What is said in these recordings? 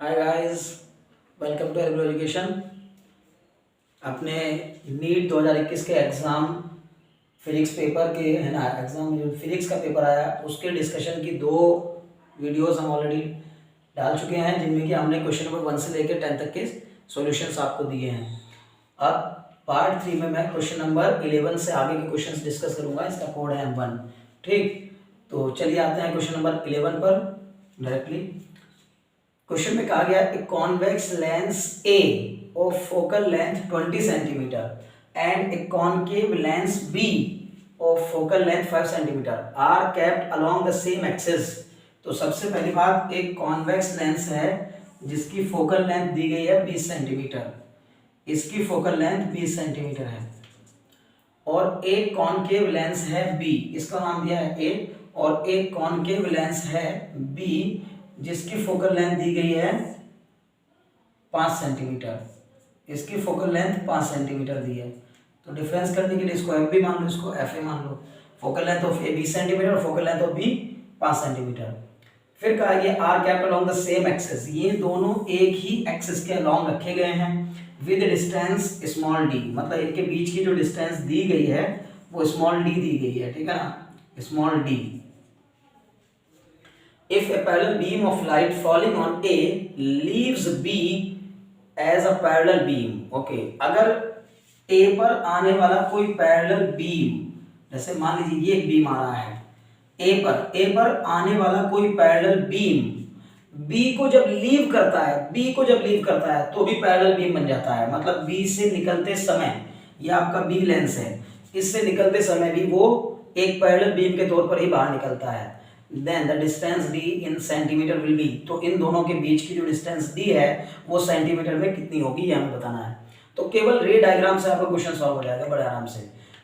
Hi guys, welcome to agro education. अपने NEET 2021 के exam physics paper के है ना, एग्ज़ाम जो फिजिक्स का पेपर आया उसके डिस्कशन की 2 वीडियोस हम ऑलरेडी डाल चुके हैं, जिनमें कि हमने क्वेश्चन नंबर 1 से लेकर 10 तक के सॉल्यूशंस आपको दिए हैं। अब पार्ट 3 में मैं क्वेश्चन नंबर 11 से आगे के क्वेश्चंस डिस्कस करूंगा। इसका कोड है M1। ठीक, तो चलिए आते हैं क्वेश्चन नंबर 11 पर डायरेक्टली। क्वेश्चन में कहा गया a convex lens A of focal length 20 centimetre and a concave lens B of focal length 5 centimetre are kept along the same axis. तो सबसे पहली बात, एक कॉन्वेक्स लेंस है जिसकी फोकल लेंथ दी गई है 20 सेंटीमीटर, इसकी फोकल लेंथ 20 सेंटीमीटर है, और एक कॉनकेव लेंस है बी, इसका नाम दिया है ए, और एक कॉनकेव लेंस है बी जिसकी फोकल लेंथ दी गई है 5 सेंटीमीटर, इसकी फोकल लेंथ 5 सेंटीमीटर दी है। तो डिफरेंस करने के लिए इसको एफ बी मान लो, इसको एफ ए मान लो। Focal length of A 20 centimetre और focal length of B 5 centimetre. फिर कहा गया are kept along the same axis, ये दोनों एक ही एक्सिस के अलोंग रखे गए हैं विद डिस्टेंस स्मॉल डी, मतलब इनके बीच की जो डिस्टेंस दी गई है वो स्मॉल डी दी गई है, ठीक है ना, small D. If a parallel beam of light falling on A leaves B as a parallel beam, okay, अगर A पर आने वाला कोई पैरेलल बीम, जैसे मान लीजिए ये एक बीम आ रहा है A पर आने वाला कोई पैरेलल बीम B को जब लीव करता है तो भी पैरेलल बीम बन जाता है। मतलब B से निकलते समय, ये आपका B लेंस है, इससे निकलते समय भी वो एक पैरेलल बीम के तौर पर ही बाहर निकलता है। Then the distance D in centimetre will be, तो इन दोनों के बीच की जो डिस्टेंस डी है वो सेंटीमीटर में कितनी होगी ये हमें बताना है। तो केवल रे डायग्राम से आपका क्वेश्चन सॉल्व हो जाएगा बड़े आराम से।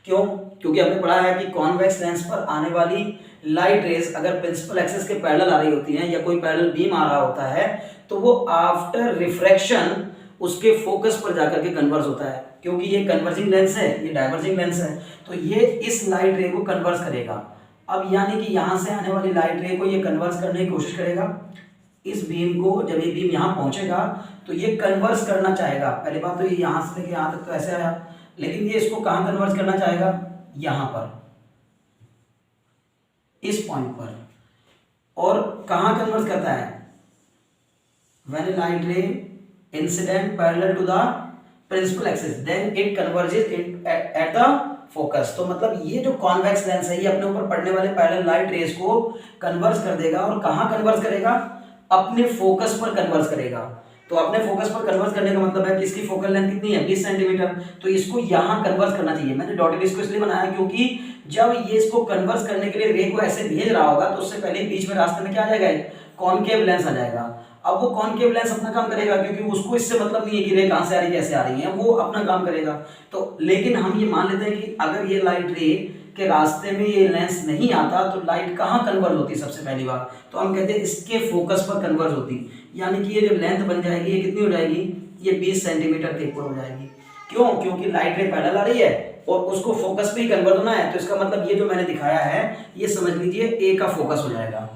क्यों? क्योंकि हमने पढ़ा है कि कॉन्वेक्स लेंस पर आने वाली लाइट रेज अगर प्रिंसिपल एक्सिस के पैरेलल आ रही होती हैं या कोई पैरेलल बीम आ रहा होता है तो वो आफ्टर रिफ्रैक्शन उसके फोकस पर जाकर के कन्वर्ज होता है। क्योंकि ये कन्वर्जिंग लेंस है, ये डाइवर्जिंग लेंस है, तो ये इस लाइट रे को कन्वर्ज करेगा। अब यानी कि यहां से आने वाली लाइट रे को ये कन्वर्स करने की कोशिश करेगा, इस बीम को, जब ये बीम यहां पहुंचेगा तो ये कन्वर्स करना चाहेगा। पहली बात तो ये यहां से लेके यहां तक तो ऐसे आया, लेकिन ये इसको कहां कन्वर्स करना चाहेगा, यहां पर, इस पॉइंट पर। और कहां कन्वर्स करता है, when light ray incident parallel to the principal axis then it converges at the focus. तो मतलब ये जो कॉन्वेक्स लेंस है ये अपने ऊपर पड़ने वाले पैरेलल लाइट रेज को कन्वर्स कर देगा, और कहां कन्वर्स करेगा, अपने फोकस पर कन्वर्स करेगा। तो अपने फोकस पर कन्वर्स करने का मतलब है कि इसकी फोकल लेंथ कितनी है, 20 सेंटीमीटर, तो इसको यहां कन्वर्स करना चाहिए। मैंने डॉटेड इसको इसलिए बनाया क्योंकि जब ये इसको कन्वर्स करने के लिए रे को ऐसे भेज रहा होगा तो उससे पहले बीच में रास्ते में क्या आ जाएगा, कॉनकेव लेंस आ जाएगा। अब वो कॉनकेव लेंस अपना काम करेगा क्योंकि उसको इससे मतलब नहीं है कि रे कहां से आ रही है कैसे आ रही है, वो अपना काम करेगा। तो लेकिन हम ये मान लेते हैं कि अगर ये लाइट रे के रास्ते में ये लेंस नहीं आता तो लाइट कहां कन्वर्ज होती सबसे पहली बार, तो हम कहते हैं इसके फोकस पर कन्वर्ज होती। यानी कि ये जो लेंथ बन जाएगी ये कितनी हो जाएगी, ये 20 सेंटीमीटर के ऊपर हो जाएगी। क्यों? क्योंकि लाइट रे पैरेलल आ रही है और उसको फोकस पे ही कन्वर्ट होना है। तो इसका मतलब ये जो मैंने दिखाया है ये समझ लीजिए ए का फोकस हो जाएगा।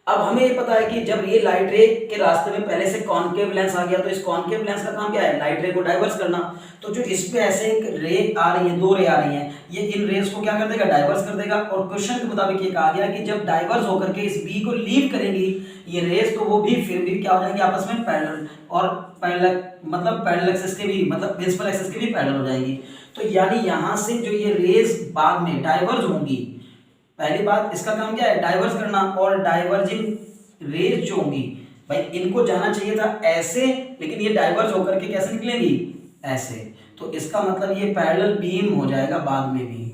अब हमें ये पता है कि जब ये लाइट रे के रास्ते में पहले से कॉनकेव लेंस आ गया तो इस कॉनकेव लेंस का काम क्या है, लाइट रे को डाइवर्स करना। तो जो इस पे ऐसे एक रे आ रही है, 2 रे आ रही हैं, ये इन रेस को क्या कर देगा, डाइवर्स कर देगा। और क्वेश्चन के मुताबिक ये कहा गया कि जब डाइवर्स होकर के इस बी को लीव करेंगी ये रेस, तो वो भी फिर भी क्या हो जाएंगे, आपस में पैरेलल, और पैरेलल मतलब पैरेलल एक्सिस के भी, मतलब प्रिंसिपल एक्सिस के भी पैरेलल हो जाएंगी। तो यानी यहां से जो ये रेस बाद में डाइवर्स होंगी, पहली बात इसका काम क्या है, डाइवर्स करना, और डाइवर्जिंग रेज जो होंगी भाई इनको जाना चाहिए था ऐसे, लेकिन ये डाइवर्स होकर के कैसे निकलेंगी, ऐसे। तो इसका मतलब ये पैरेलल बीम हो जाएगा बाद में भी,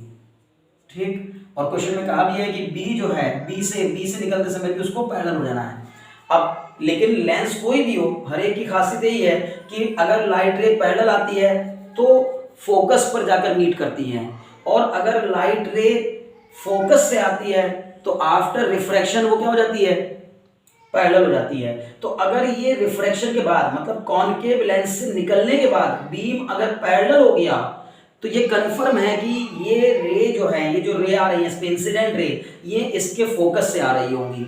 ठीक। और क्वेश्चन में कहा भी है कि बी जो है, बी से निकलते समय भी उसको पैरेलल हो जाना है। अब लेकिन लेंस कोई भी हो, हर एक की खासियत यही है कि अगर लाइट रे पैरेलल आती है तो फोकस पर जाकर मीट करती है, और अगर लाइट रे फोकस से आती है तो आफ्टर रिफ्रैक्शन वो क्या हो जाती है, पैरेलल हो जाती है। तो अगर ये रिफ्रैक्शन के बाद, मतलब कॉनकेव लेंस से निकलने के बाद बीम अगर पैरेलल हो गया तो ये कंफर्म है कि ये रे जो है, ये जो रे आ रही है इंसिडेंट रे, ये इसके फोकस से आ रही होंगी।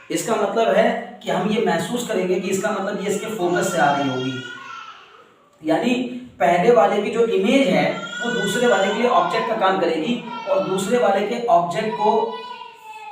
इसका मतलब है कि हम ये महसूस करेंगे कि इसका मतलब ये इसके फोकस से आ रही होगी, यानी पहले वाले की जो इमेज है वो दूसरे वाले के लिए ऑब्जेक्ट का काम करेगी, और दूसरे वाले के ऑब्जेक्ट को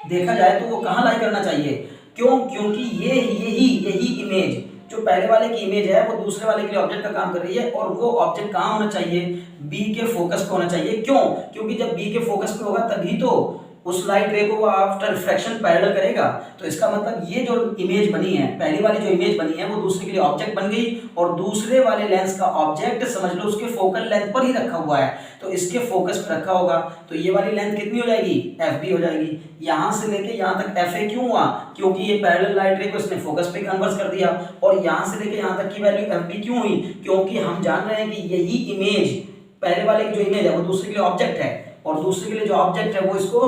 देखा जाए तो वो कहाँ लाई करना चाहिए, क्यों, क्योंकि ये यही इमेज जो पहले वाले की इमेज है वो दूसरे वाले के लिए ऑब्जेक्ट का काम कर रही है, और वो ऑब्जेक्ट कहाँ होना चाहिए, बी के फोकस पे होना चाहिए। क्यों, क्योंकि जब बी के फोकस पे होगा तभी तो उस लाइट रे को वो आफ्टर रिफ्रैक्शन पैरेलल करेगा। तो इसका मतलब ये जो इमेज बनी है, पहली वाली जो इमेज बनी है वो दूसरे के लिए ऑब्जेक्ट बन गई, और दूसरे वाले लेंस का ऑब्जेक्ट समझ लो उसके फोकल लेंथ पर ही रखा हुआ है, तो इसके फोकस पर रखा होगा, तो ये वाली लेंथ कितनी हो जाएगी, एफ बी हो जाएगी। यहां से लेके यहां तक एफ ए क्यों हुआ, क्योंकि ये पैरेलल लाइट रे को इसने फोकस पे कन्वर्ट कर दिया, और यहां से लेके यहां तक की वैल्यू एफ बी क्यों हुई, क्योंकि हम जान रहे हैं कि यही इमेज, पहले वाले की जो इमेज है वो दूसरे के लिए ऑब्जेक्ट है, और दूसरे के लिए जो ऑब्जेक्ट है वो इसको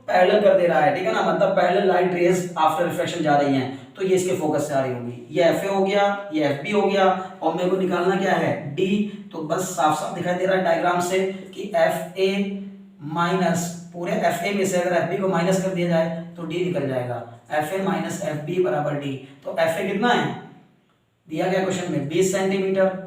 पैरेलल कर दे रहा है, ठीक है ना, मतलब parallel light rays after refraction जा रही हैं, तो ये इसके फोकस से आ रही होगी। ये एफ ए हो गया, ये एफ बी हो गया, और मेरे को निकालना क्या है, डी। तो बस साफ साफ दिखाई दे रहा है डायग्राम से कि एफ ए माइनस पूरे एफ ए में से अगर एफ बी को माइनस कर दिया जाए तो डी निकल जाएगा, F A minus F B बराबर डी। तो एफ ए कितना है, दिया गया क्वेश्चन में 20 सेंटीमीटर,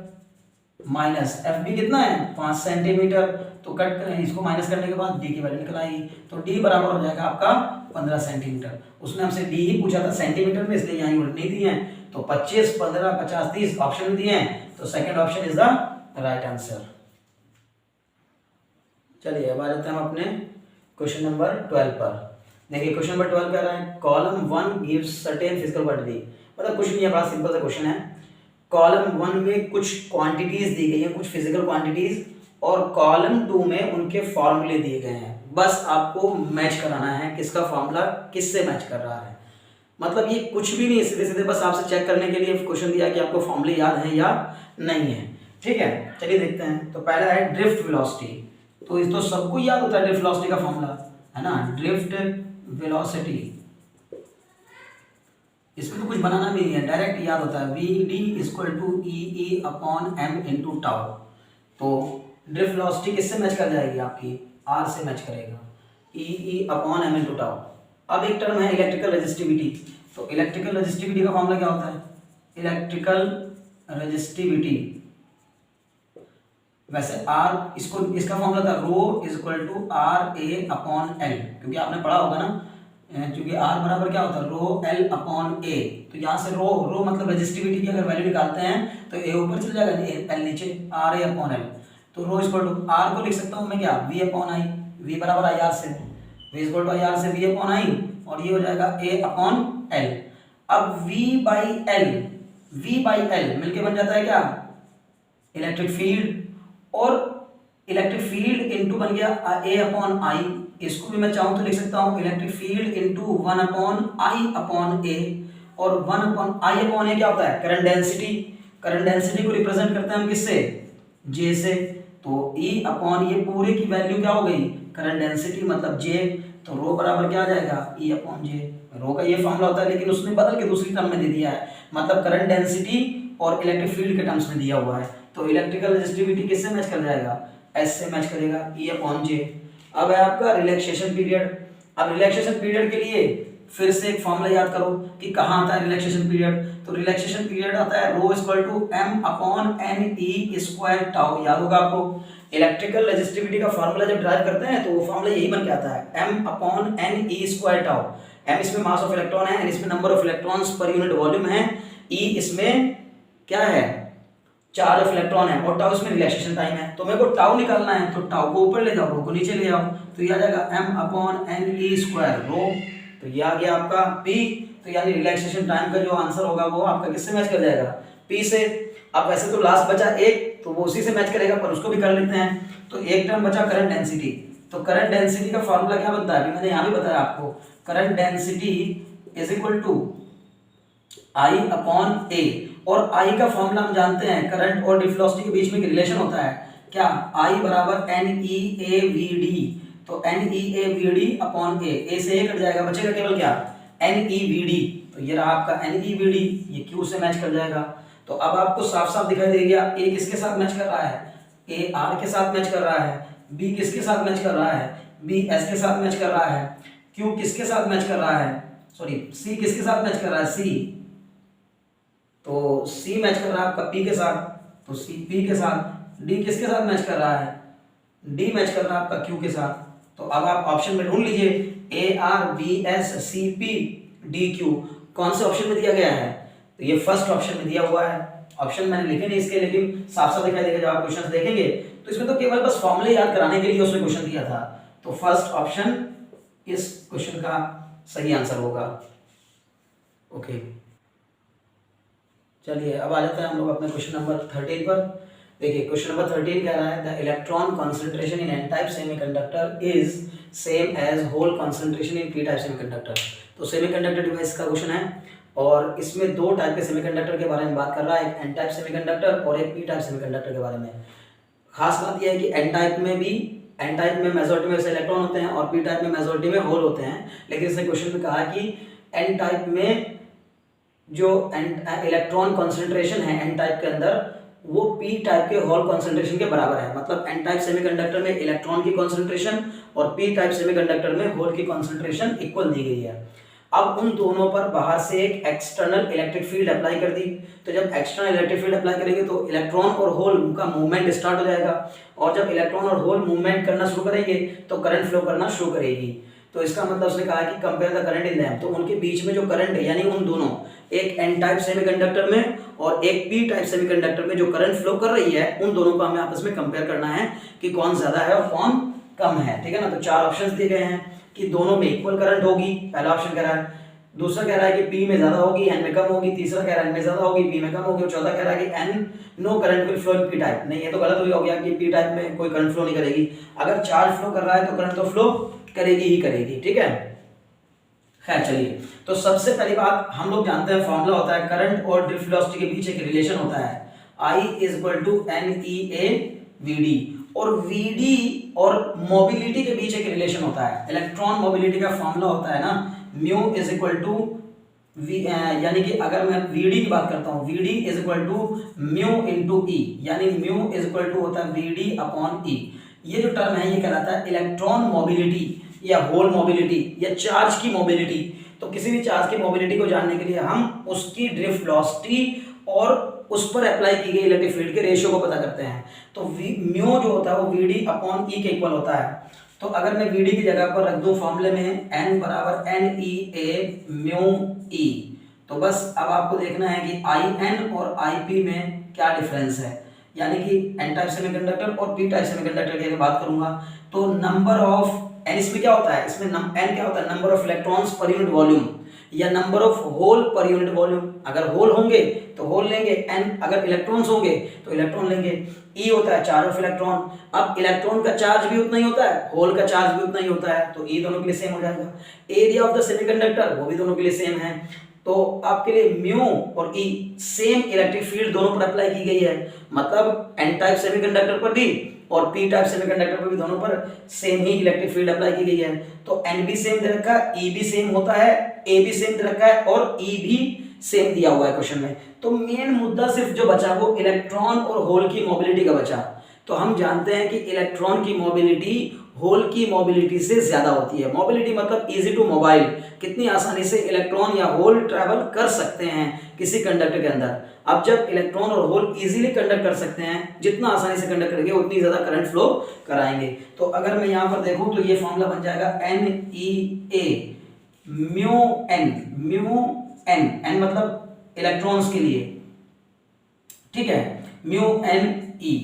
माइनस एफ बी कितना है 5 सेंटीमीटर, तो कट करें इसको, माइनस करने के बाद डी की वैल्यू निकल आएगी, तो डी बराबर हो जाएगा आपका 15 सेंटीमीटर। उसने हमसे डी ही पूछा था सेंटीमीटर में, इसलिए यहाँ यूनिट नहीं दी है, तो 25, 15, 50, 30 ऑप्शन दिए हैं, तो second option is the right answer. चलिए अब आ जाते हैं हम अपने क्वेश्चन नंबर 12 पर। देखिए क्वेश्चन नंबर 12 कह रहा है column 1 gives certain physical quantity, मतलब कुछ नहीं है, बड़ा सिंपल सा क्वेश्चन है। कॉलम 1 में कुछ क्वांटिटीज दी गई हैं, कुछ फिजिकल क्वांटिटीज, और कॉलम 2 में उनके फॉर्मूले दिए गए हैं, बस आपको मैच कराना है किसका फॉर्मूला किससे मैच कर रहा है। मतलब ये कुछ भी नहीं, सीधे सीधे बस आपसे चेक करने के लिए क्वेश्चन दिया कि आपको फॉर्मूले याद है या नहीं है, ठीक है। चलिए देखते हैं। तो पहला है ड्रिफ्ट वेलोसिटी, तो इस तो सबको याद होता है ड्रिफ्ट वेलोसिटी का फॉर्मूला, है ना, ड्रिफ्ट वेलोसिटी, इसमें तो कुछ बनाना भी नहीं है, डायरेक्ट याद होता है, V D equal to E E upon M into tau. तो ड्रिफ्ट वेलोसिटी किससे मैच कर जाएगी, आपकी आर से मैच करेगा, E E upon M into tau. अब एक टर्म है इलेक्ट्रिकल रेजिस्टिविटी, तो इलेक्ट्रिकल रेजिस्टिविटी का फॉर्मूला क्या होता है, इलेक्ट्रिकल रेजिस्टिविटी, वैसे आर, इसको इसका फॉर्मूला था rho is equal to R A upon L, क्योंकि आपने पढ़ा होगा ना, क्योंकि आर बराबर क्या होता है रो एल अपॉन ए, तो यहाँ से रो मतलब रेजिस्टिविटी की अगर वैल्यू निकालते हैं तो ए ऊपर चल जाएगा, एल नीचे, आर ए अपॉन एल। तो रो इक्वल टू आर को लिख सकता हूँ मैं क्या, वी अपॉन आई, वी बराबर आई आर से, V equal to I R से वी अपॉन आई, और ये हो जाएगा ए अपॉन एल। अब वी बाई एल मिलके बन जाता है क्या, इलेक्ट्रिक फील्ड, और इलेक्ट्रिक फील्ड इनटू बन गया ए अपॉन आई, इसको भी मैं चाहूँ तो लिख सकता हूँ electric field into 1 upon I upon A, और 1 अपॉन आई अपॉन ए क्या होता है, करंट डेंसिटी, करंट डेंसिटी को रिप्रेजेंट करते हैं हम किससे, जे से, तो E अपॉन ये पूरे की वैल्यू क्या हो गई, करंट डेंसिटी मतलब J, तो रो बराबर क्या आ जाएगा E अपॉन J। रो का ये फॉर्मूला होता है, लेकिन उसने बदल के दूसरी टर्म में दे दिया है, मतलब करंट डेंसिटी और इलेक्ट्रिक फील्ड के टर्म्स में दिया हुआ है, तो इलेक्ट्रिकल रेजिस्टिविटी किससे मैच कर जाएगा, S से मैच करेगा, E अपॉन J। अब है आपका रिलैक्सेशन पीरियड। अब रिलैक्सेशन पीरियड के लिए फिर से एक फॉर्मूला याद करो कि कहाँ आता है रिलैक्सेशन पीरियड, तो रिलैक्सेशन पीरियड आता है rho equal to M upon N E square tau, याद होगा आपको। इलेक्ट्रिकल रेजिस्टिविटी का फॉर्मूला जब ड्राइव करते हैं तो वो फॉर्मूला यही बन के आता है, M upon N E square tau. M इसमें मास ऑफ इलेक्ट्रॉन है, एन इसमें number of electrons per unit volume है, ई इसमें क्या है, चार्ज ऑफ इलेक्ट्रॉन है, और टाउ इसमें रिलैक्सेशन टाइम है। तो मेरे को टाउ निकालना है, तो टाउ को ऊपर ले जाओ, रो को नीचे ले आओ, तो ये आ जाएगा M upon N E square rho, तो ये आ गया आपका P। तो यानी रिलैक्सेशन टाइम का जो आंसर होगा वो आपका किससे मैच कर जाएगा, P से। अब वैसे तो लास्ट बचा एक, तो वो उसी से मैच करेगा, पर उसको भी कर लेते हैं। तो एक टर्म बचा करंट डेंसिटी, तो करंट डेंसिटी का फॉर्मूला क्या बनता है, अभी मैंने यहाँ भी बताया आपको, current density is equal to I upon A, और I का फॉर्मूला हम जानते हैं, करंट और ड्रिफ्ट वेलोसिटी के बीच में रिलेशन होता है क्या, I बराबर NeAVD, तो NeAVD अपॉन A से A कट जाएगा, बचेगा केवल क्या, NeVD, तो ये रहा आपका NeVD, ये Q से मैच कर जाएगा। तो अब आपको साफ साफ दिखाई दे गया A किसके साथ मैच कर रहा है, A R के साथ मैच कर रहा है, B किसके साथ मैच कर रहा है, B S के साथ मैच कर रहा है, Q किसके साथ मैच कर रहा है, सॉरी सी किसके साथ मैच कर रहा है, सी, तो सी मैच कर रहा है आपका पी के साथ, तो सी पी के साथ। डी किसके साथ मैच कर रहा है, डी मैच कर रहा है आपका क्यू के साथ। तो अब आप ऑप्शन में ढूंढ लीजिए A R B S C P D Q कौन से ऑप्शन में दिया गया है, तो ये फर्स्ट ऑप्शन में दिया हुआ है। ऑप्शन मैंने लिखे नहीं इसके, लेकिन साफ साफ दिखाई देगा जब आप क्वेश्चन देखेंगे। तो इसमें तो केवल बस फॉर्मूले याद कराने के लिए उसने क्वेश्चन दिया था, तो फर्स्ट ऑप्शन इस क्वेश्चन का सही आंसर होगा। ओके, चलिए अब आ जाते हैं हम लोग अपने क्वेश्चन नंबर 13 पर। देखिए क्वेश्चन नंबर 13 कह रहा है the electron concentration in N type semiconductor is same as hole concentration in P type semiconductor. तो सेमीकंडक्टर डिवाइस का क्वेश्चन है और इसमें दो टाइप के सेमीकंडक्टर के बारे में बात कर रहा है, एक एन टाइप सेमीकंडक्टर और एक पी टाइप सेमीकंडक्टर के बारे में। खास बात यह है कि एन टाइप में मेजॉरिटी में वैसे इलेक्ट्रॉन होते हैं और पी टाइप में मेजॉरिटी में होल होते हैं, लेकिन इसने क्वेश्चन में कहा कि एन टाइप में जो इलेक्ट्रॉन कॉन्सेंट्रेशन है एन टाइप के अंदर वो पी टाइप के होल कॉन्सेंट्रेशन के बराबर है। मतलब एन टाइप सेमीकंडक्टर में इलेक्ट्रॉन की कॉन्सेंट्रेशन और पी टाइप सेमीकंडक्टर में होल की कॉन्सेंट्रेशन इक्वल दी गई है। अब उन दोनों पर बाहर से एक एक्सटर्नल इलेक्ट्रिक फील्ड अप्लाई कर दी, तो जब एक्सटर्नल इलेक्ट्रिक फील्ड अप्लाई करेंगे तो इलेक्ट्रॉन और होल का मूवमेंट स्टार्ट हो जाएगा, और जब इलेक्ट्रॉन और होल मूवमेंट करना शुरू करेंगे तो करंट फ्लो करना शुरू करेगी। तो इसका मतलब उसने कहा कि compare the current in them, तो उनके बीच में जो करंट है यानी उन दोनों, एक एन टाइप सेमीकंडक्टर में और एक पी टाइप सेमीकंडक्टर में जो करंट फ्लो कर रही है, उन दोनों को हमें आपस में कंपेयर करना है कि कौन ज्यादा है और कौन कम है। ठीक है ना, तो चार ऑप्शंस दिए गए हैं कि दोनों में इक्वल करंट होगी, पहला ऑप्शन कह रहा है। दूसरा कह रहा है कि पी में ज्यादा होगी एन में कम होगी, तीसरा कह रहा है एन में ज्यादा होगी पी में कम होगी, और चौथा कह रहा है कि N no current will flow in P type. नहीं, ये तो गलत हो गया कि पी टाइप में कोई करंट फ्लो नहीं करेगी। अगर चार्ज फ्लो कर रहा है तो करंट तो फ्लो करेगी ही करेगी। ठीक है, खैर चलिए, तो सबसे पहली बात हम लोग जानते हैं फॉर्मूला होता है करंट और ड्रिफ्ट वेलोसिटी के बीच एक रिलेशन होता है I is equal to N E A V D, और वी डी और मोबिलिटी के बीच एक रिलेशन होता है। इलेक्ट्रॉन मोबिलिटी का फॉर्मूला होता है ना mu is equal to V, यानी कि अगर मैं वी डी की बात करता हूँ, V D is equal to mu into E, यानी म्यू इज इक्वल टू होता है वी डी अपॉन ई। ये जो टर्म है ये कहलाता है इलेक्ट्रॉन मोबिलिटी या होल मोबिलिटी या चार्ज की मोबिलिटी। तो किसी भी चार्ज की मोबिलिटी को जानने के लिए हम उसकी ड्रिफ्ट वेलोसिटी और उस पर अप्लाई की गई इलेक्ट्रिक फील्ड के रेशियो को पता करते हैं। तो म्यू जो होता है वो वी डी अपॉन ई के इक्वल होता है। तो अगर मैं वी डी की जगह पर रख दूं फॉर्मूले में n बराबर N E A mu E, तो बस अब आपको देखना है कि आई एन और आई पी में क्या डिफरेंस है। यानी कि एन टाइप सेमीकंडक्टर और पी टाइप सेमीकंडक्टर की अगर बात करूंगा तो नंबर ऑफ एन, इसमें क्या होता है, इसमें एन क्या होता है, number of electrons per unit volume या number of hole per unit volume. अगर होल होंगे तो होल लेंगे एन, अगर इलेक्ट्रॉन्स होंगे तो इलेक्ट्रॉन लेंगे। ई होता है चार्ज ऑफ इलेक्ट्रॉन, अब इलेक्ट्रॉन का चार्ज भी उतना ही होता है, होल का चार्ज भी उतना ही होता है, तो ई दोनों के लिए सेम हो जाएगा। एरिया ऑफ द सेमीकंडक्टर वो भी दोनों के लिए सेम है। तो आपके लिए म्यू और ई सेम इलेक्ट्रिक फील्ड दोनों पर अप्लाई की गई है, मतलब एन टाइप सेमीकंडक्टर पर भी और पी टाइप सेमीकंडक्टर पर भी दोनों पर सेम ही इलेक्ट्रिक फील्ड अप्लाई की गई है। तो एन भी सेम दे रखा है, ई भी सेम होता है, ए भी सेम दे रखा है और ई भी सेम दिया हुआ है क्वेश्चन में। तो मेन मुद्दा सिर्फ जो बचा वो इलेक्ट्रॉन और होल की मोबिलिटी का बचा। तो हम जानते हैं कि इलेक्ट्रॉन की मोबिलिटी होल की मोबिलिटी से ज्यादा होती है। मोबिलिटी मतलब इजी टू मोबाइल, कितनी आसानी से इलेक्ट्रॉन या होल ट्रैवल कर सकते हैं किसी कंडक्टर के अंदर। अब जब इलेक्ट्रॉन और होल इजीली कंडक्ट कर सकते हैं, जितना आसानी से कंडक्ट करेंगे उतनी ज्यादा करंट फ्लो कराएंगे। तो अगर मैं यहां पर देखूं तो ये फॉर्मूला बन जाएगा N E A mu N, N मतलब इलेक्ट्रॉन्स के लिए, ठीक है, mu N E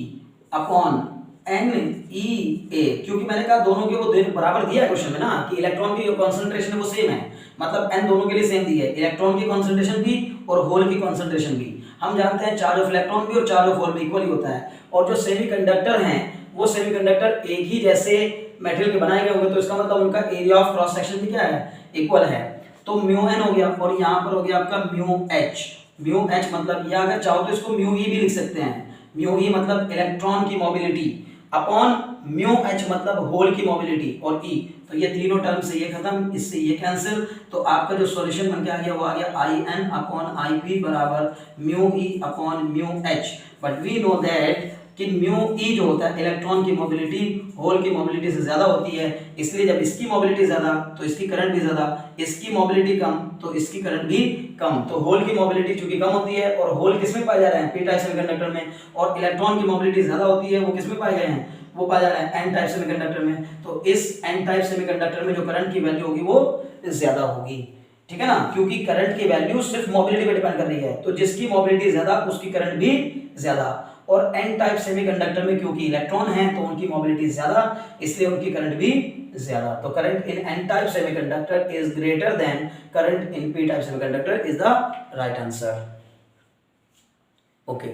upon N E A, क्योंकि मैंने कहा दोनों के वो बराबर दिया है क्वेश्चन में ना कि इलेक्ट्रॉन की जो कॉन्सेंट्रेशन है वो सेम है, मतलब एन दोनों के लिए सेम दी है, इलेक्ट्रॉन की कॉन्सेंट्रेशन भी और होल की कॉन्सेंट्रेशन भी। हम जानते हैं चार्ज ऑफ इलेक्ट्रॉन भी और चार्ज ऑफ होल भी इक्वल ही होता है, और जो सेमीकंडक्टर हैं वो सेमीकंडक्टर एक ही जैसे मेटेरियल के बनाए गए होंगे, तो इसका मतलब उनका एरिया ऑफ क्रॉस सेक्शन भी क्या है, इक्वल है। तो म्यू एन हो गया और यहाँ पर हो गया आपका म्यू एच मतलब, या अगर चाहो तो इसको म्यू ई भी लिख सकते हैं। म्यू ई मतलब इलेक्ट्रॉन की मोबिलिटी अपॉन म्यू एच मतलब होल की मोबिलिटी और ई, तो ये तीनों टर्म से ये खत्म, इससे ये कैंसिल, तो आपका जो सॉल्यूशन बन के आ गया वो आ गया I N upon I P बराबर mu E upon mu H. But we know that कि म्यू ई जो होता है इलेक्ट्रॉन की मोबिलिटी होल की मोबिलिटी से ज्यादा होती है, इसलिए जब इसकी मोबिलिटी ज्यादा तो इसकी करंट भी ज्यादा, इसकी मोबिलिटी कम तो इसकी करंट भी कम। तो होल की मोबिलिटी चूंकि कम होती है और होल किसमें पाए जा रहे हैं, पी टाइप सेमीकंडक्टर में, और इलेक्ट्रॉन की मोबिलिटी ज्यादा होती है वो किसमें पाए गए हैं, वो पाया जा रहा है एन टाइप सेमीकंडक्टर में। तो इस एन टाइप सेमीकंडक्टर में जो करंट की वैल्यू होगी वो ज्यादा होगी, ठीक है ना, क्योंकि करंट की वैल्यू सिर्फ मोबिलिटी पे डिपेंड कर रही है, तो जिसकी मोबिलिटी ज्यादा उसकी करंट भी ज्यादा। और एन टाइप सेमीकंडक्टर में क्योंकि इलेक्ट्रॉन है तो उनकी मोबिलिटी ज्यादा, इसलिए उनकी करंट भी ज्यादा। तो current in N type semiconductor is greater than current in P type semiconductor is the right answer. Okay,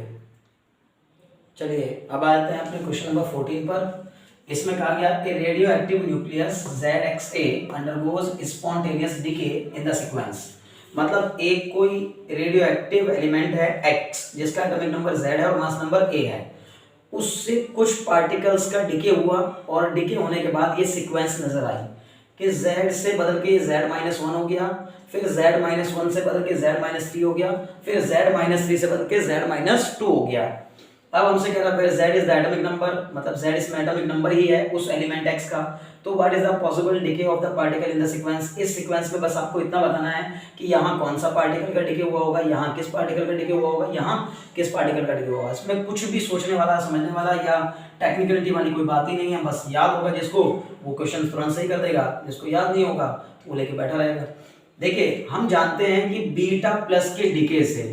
चलिए अब आते हैं अपने क्वेश्चन नंबर 14 पर। इसमें कहा गया a radio active nucleus ZXA undergoes spontaneous decay in the sequence. मतलब एक कोई रेडियो एक्टिव एलिमेंट है X जिसका एटॉमिक नंबर Z है और मास नंबर A है, उससे कुछ पार्टिकल्स का डिके हुआ और डिके होने के बाद ये सीक्वेंस नजर आई कि Z से बदल के Z-1 हो गया, फिर Z-1 से बदल के Z-3 हो गया, फिर Z-3 से बदल के Z-2 हो गया। अब हमसे कह रहा है Z is the atomic number, मतलब Z इसमें एटॉमिक नंबर ही है उस एलिमेंट X का। तो what is the possible decay of the particle in the sequence. इस सीक्वेंस में बस आपको इतना बताना है कि यहाँ कौन सा पार्टिकल का डिके हुआ होगा, यहाँ किस पार्टिकल का डिके हुआ होगा, यहाँ किस पार्टिकल का डिके हुआ होगा। इसमें कुछ भी सोचने वाला, समझने वाला या टेक्निकलिटी वाली कोई बात ही नहीं है। बस याद होगा जिसको वो क्वेश्चन तुरंत सही कर देगा, जिसको याद नहीं होगा वो लेके बैठा रहेगा। देखिए हम जानते हैं कि बीटा प्लस के डिके से,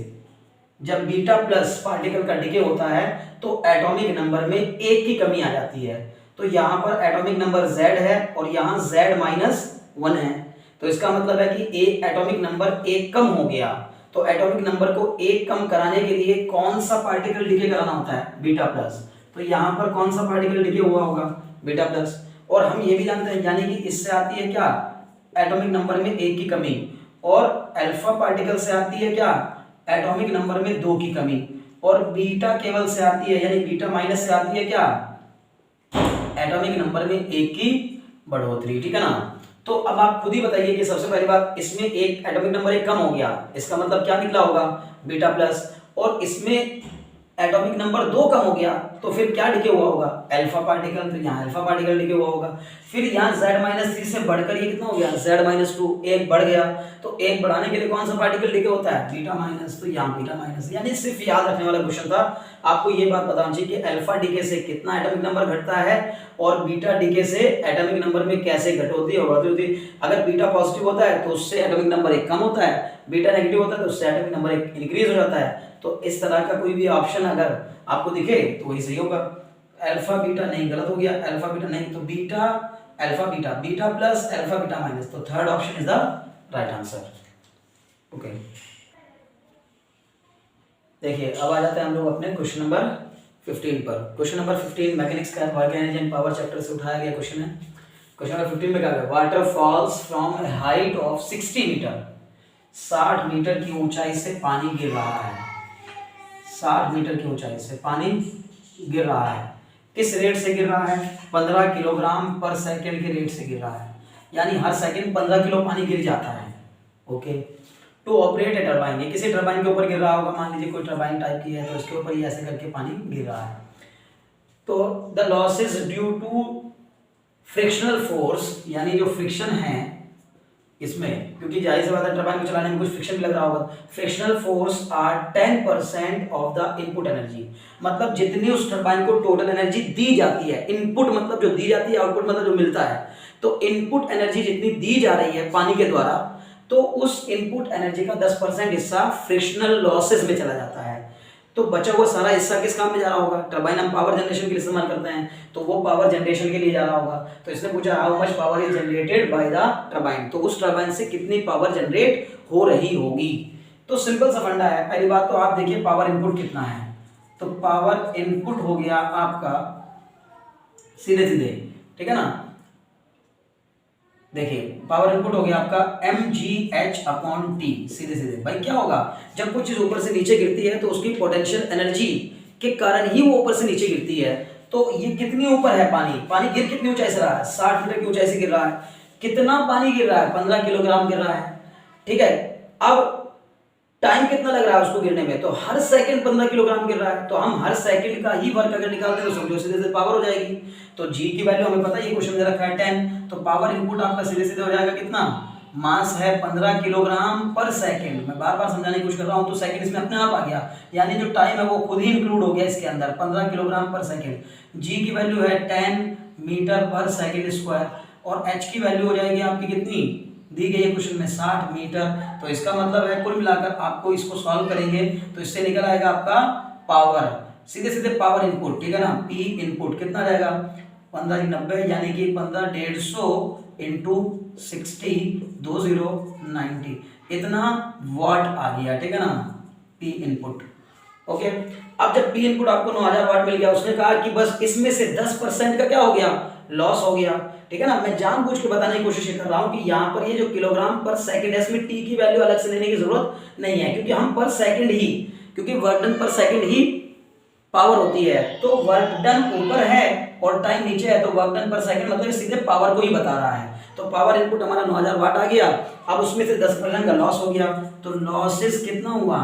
जब बीटा प्लस पार्टिकल का डिके होता है तो एटॉमिक नंबर में एक की कमी आ जाती है। तो यहाँ पर एटॉमिक नंबर Z है और यहाँ Z-1 है, तो इसका मतलब है कि एक एटॉमिक नंबर एक कम हो गया। तो एटॉमिक नंबर को एक कम कराने के लिए कौन सा पार्टिकल डिके कराना होता है, बीटा प्लस। तो यहाँ पर कौन सा पार्टिकल डिके हुआ होगा, बीटा प्लस। और हम ये भी जानते हैं, यानी कि इससे आती है क्या, एटॉमिक नंबर में एक की कमी, और अल्फा पार्टिकल से आती है क्या, एटॉमिक नंबर में 2 की कमी, और बीटा केवल से आती है, यानी बीटा माइनस से आती है क्या, एटॉमिक नंबर में 1 की बढ़ोतरी, ठीक है ना। तो अब आप खुद ही बताइए कि सबसे पहली बात, इसमें एक एटॉमिक नंबर 1 कम हो गया, इसका मतलब क्या निकला होगा, बीटा प्लस। और इसमें एटॉमिक नंबर 2 कम हो गया तो फिर क्या डिके हुआ होगा, अल्फा पार्टिकल। तो यहाँ अल्फा पार्टिकल डिके हुआ होगा। फिर यहाँ Z-3 से बढ़कर ये कितना हो गया, Z-2, एक बढ़ गया। तो एक बढ़ाने के लिए कौन सा पार्टिकल डिके होता है, बीटा माइनस। तो यहाँ बीटा माइनस, यानी सिर्फ याद रखने वाला क्वेश्चन था। आपको ये बात बताना चाहिए कि अल्फा डिके से कितना एटॉमिक नंबर घटता है और बीटा डिके से एटॉमिक नंबर में कैसे घटोती है और बढ़ती होती है। अगर बीटा पॉजिटिव होता है तो उससे एटॉमिक नंबर 1 कम होता है, बीटा नेगेटिव होता है तो उससे एटॉमिक नंबर 1 इंक्रीज हो जाता है। तो इस तरह का कोई भी ऑप्शन अगर आपको दिखे तो वही सही होगा। अल्फा बीटा नहीं, गलत हो गया, अल्फा बीटा नहीं, तो beta alpha beta, beta plus alpha beta minus, तो third option is the right answer. Okay, देखिए अब आ जाते हैं हम लोग अपने क्वेश्चन नंबर 15 पर। क्वेश्चन नंबर 15 मैकेनिक्स का work energy and power chapter से उठाया गया क्वेश्चन है। क्वेश्चन नंबर 15 में क्या है, water falls from a height of 60 metre, 60 metre की ऊंचाई से पानी गिर रहा है। 60 मीटर की ऊंचाई से पानी गिर रहा है। किस रेट से गिर रहा है, 15 किलोग्राम पर सेकंड के रेट से गिर रहा है, यानी हर सेकंड 15 किलो पानी गिर जाता है। Okay, to operate a turbine, ये किसी टरबाइन के ऊपर गिर रहा होगा, मान लीजिए कोई टरबाइन टाइप की है तो इसके ऊपर ये ऐसे करके पानी गिर रहा है। तो the losses due to frictional force, यानी जो फ्रिक्शन है इसमें, क्योंकि जाहिर सी बात है टरबाइन को चलाने में कुछ फ्रिक्शन भी लग रहा होगा, frictional force are 10% of the input energy. मतलब जितनी उस टरबाइन को टोटल एनर्जी दी जाती है, इनपुट मतलब जो दी जाती है, आउटपुट मतलब जो मिलता है, तो इनपुट एनर्जी जितनी दी जा रही है पानी के द्वारा, तो उस इनपुट एनर्जी का 10% हिस्सा फ्रिक्शनल लॉसेस में चला जाता है। तो बचा हुआ सारा हिस्सा किस काम में जा रहा होगा, टरबाइन हम पावर जनरेशन के लिए इस्तेमाल करते हैं, तो वो पावर जनरेशन के लिए जा रहा होगा। तो इसने पूछा how much power is generated by the turbine, तो उस टरबाइन से कितनी पावर जनरेट हो रही होगी। तो सिंपल सा फंडा है। पहली बात तो आप देखिए पावर इनपुट कितना है, तो पावर इनपुट हो गया आपका सीधे सीधे, ठीक है ना। देखिए पावर इनपुट हो गया आपका mgh/t, सीधे सीधे। भाई क्या होगा, जब कोई चीज ऊपर से नीचे गिरती है तो उसकी पोटेंशियल एनर्जी के कारण ही वो ऊपर से नीचे गिरती है। तो ये कितनी ऊपर है पानी, पानी गिर कितनी ऊंचाई से रहा है, 60 मीटर की ऊंचाई से गिर रहा है। कितना पानी गिर रहा है, 15 किलोग्राम गिर रहा है, ठीक है। अब टाइम कितना लग रहा है उसको गिरने में, तो हर सेकंड 15 किलोग्राम गिर रहा है, तो हम हर सेकंड का ही वर्क अगर निकालते हैं तो समझो सीधे सीधे पावर हो जाएगी। तो जी की वैल्यू हमें पता है, ये क्वेश्चन में रखा है 10, तो पावर इनपुट आपका सीधे सीधे हो जाएगा कितना, मास है 15 किलोग्राम पर सेकंड। मैं बार बार समझाने की कोशिश कर रहा हूं, तो सेकंड इसमें अपने आप आ गया, यानी जो टाइम है वो खुद ही इंक्लूड हो गया इसके अंदर, 15 किलोग्राम पर सेकंड। जी की वैल्यू है 10 मीटर पर सेकंड स्क्वायर, और एच की वैल्यू हो जाएगी आपकी कितनी, दी गई है क्वेश्चन में 60 मीटर। तो इसका मतलब है कुल मिलाकर आपको इसको सॉल्व करेंगे तो इससे निकल आएगा आपका पावर, सीधे सीधे पावर इनपुट, ठीक है ना, पी इनपुट कितना जाएगा 15 90, यानी कि 15 150 इंटू 60 2090, इतना वॉट आ गया, ठीक है ना, पी इनपुट। ओके, अब जब पी इनपुट आपको 9000 वाट मिल गया, उसने कहा कि बस इसमें से 10% का क्या हो गया, लॉस हो गया, ठीक है ना। मैं जानबूझ के बताने की कोशिश कर रहा हूं कि यहाँ पर ये जो किलोग्राम पर सेकंड है, इसमें टी की वैल्यू अलग से लेने की जरूरत नहीं है, क्योंकि हम पर सेकंड ही, क्योंकि वर्क डन पर सेकंड ही पावर होती है, तो वर्क डन ऊपर है और टाइम नीचे है, तो वर्क डन पर सेकंड मतलब सीधे पावर को ही बता रहा है। तो पावर इनपुट हमारा 9000 वाट आ गया, अब उसमें से 10% का लॉस हो गया, तो लॉसेस कितना हुआ,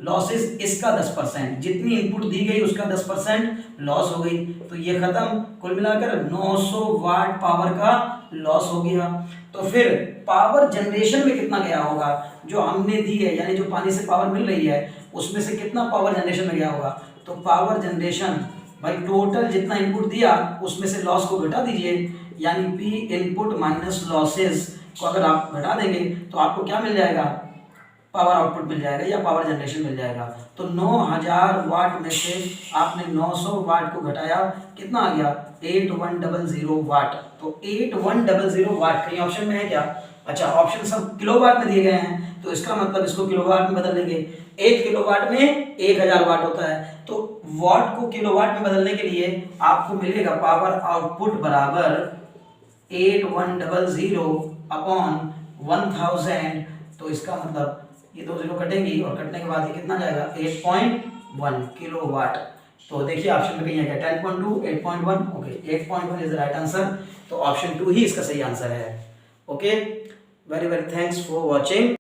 लॉसेस इसका 10%, जितनी इनपुट दी गई उसका 10% लॉस हो गई, तो ये खत्म, कुल मिलाकर 900 वाट पावर का लॉस हो गया। तो फिर पावर जनरेशन में कितना गया होगा, जो हमने दी है, यानी जो पानी से पावर मिल रही है उसमें से कितना पावर जनरेशन में गया होगा, तो पावर जनरेशन भाई टोटल जितना इनपुट दिया उसमें से लॉस को घटा दीजिए, यानी पी इनपुट माइनस लॉसेस को अगर आप घटा देंगे तो आपको क्या मिल जाएगा, पावर आउटपुट मिल जाएगा या पावर जनरेशन मिल जाएगा। तो 9000 वाट में से आपने 900 वाट को घटाया, कितना आ गया 8100 वाट। तो 8100 वाट कहीं ऑप्शन में है क्या, अच्छा ऑप्शन सब किलोवाट में दिए गए हैं, तो इसका मतलब इसको किलोवाट में बदल देंगे, 1 किलोवाट में 1000 वाट होता है, तो वाट को किलोवाट में बदलने के लिए आपको मिलेगा पावर आउटपुट बराबर 8100 अपॉन 1000, तो इसका मतलब ये 2 जीरो कटेंगी और कटने के बाद ये कितना जाएगा 8.1 किलोवाट। तो देखिए ऑप्शन में कहीं है क्या 10.2 8.1, okay 8.1 is the right answer, तो ऑप्शन 2 ही इसका सही आंसर है। Okay, very very thanks for watching.